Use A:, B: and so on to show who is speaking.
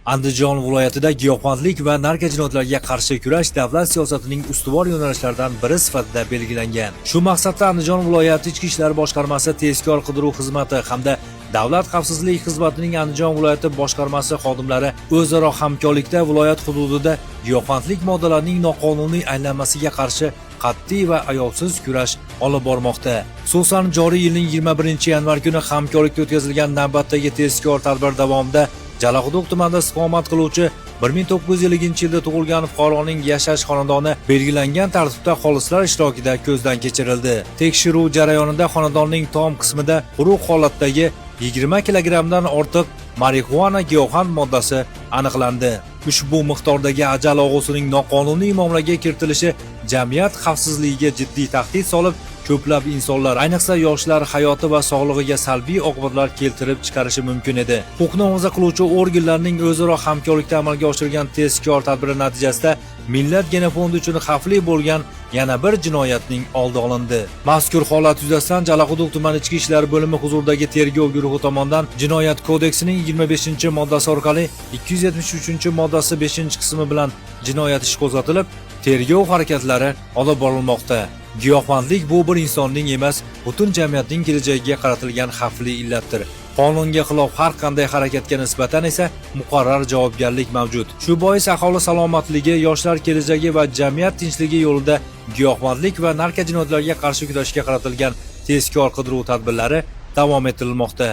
A: Andijon viloyatida giyohvandlik va narko jinoyatlariga qarshi kurash davlat siyosatining ustuvor yo'nalishlaridan biri sifatida belgilangan. Shu maqsadda Andijon viloyati Ichki ishlar boshqarmasi tezkor qidiruv xizmati hamda Davlat xavfsizlik xizmatining Andijon viloyati boshqarmasi xodimlari o'zaro hamkorlikda viloyat hududida giyohvandlik moddalarining noqonuniy aylanmasiga qarshi qat'iy va ayovsiz kurash olib bormoqda. Xususan, joriy yilning 21-yanvar kuni hamkorlikda o'tkazilgan navbatdagi tezkor tadbir davomida Jalaquduq tumanida istiqomat qiluvchi 1950-yilda tug'ilgan fuqaroning yashash xonadoni belgilangan tartibda xolislar ishtirokida ko'zdan kechirildi. Tekshiruv jarayonida xonadonning tom qismida quruq holatdagi 20 kilogramdan ortiq marixuana giyohvand moddasi aniqlandi. Ushbu miqdordagi ajal og'usining noqonuniy muomalaga kiritilishi jamiyat xavfsizligiga jiddiy tahdid solib, ko'plab insonlar, ayniqsa yoshlar hayoti va sog'lig'iga salbiy oqibatlar keltirib chiqarishi mumkin edi. Huquqni himoya qiluvchi organlarning o'zaro hamkorlikda amalga oshirilgan tezkor tadbiri natijasida millat genofondi uchun xavfli bo'lgan yana bir jinoyatning oldi olindi. Mazkur holat yuzasidan Jalaquduq tuman ichki ishlar bo'limi huzuridagi tergov guruhi tomonidan Jinoyat kodeksining 25-moddasi orqali 273-moddasi 5-qismi bilan jinoyat ishi qo'zg'atilib, tergov harakatlari olib borilmoqda. Giyohvandlik bu bir insonning emas, butun jamiyatning kelajagiga qaratilgan xavfli illatdir. Qonunga xilof har qanday harakatga nisbatan esa muqarrar javobgarlik mavjud. Shu bois aholi salomatligi, yoshlar kelajagi va jamiyat tinchligi yo'lida giyohvandlik va narko jinoyatlariga qarshi kurashga qaratilgan tezkor qidiruv tadbirlari davom ettirilmoqda.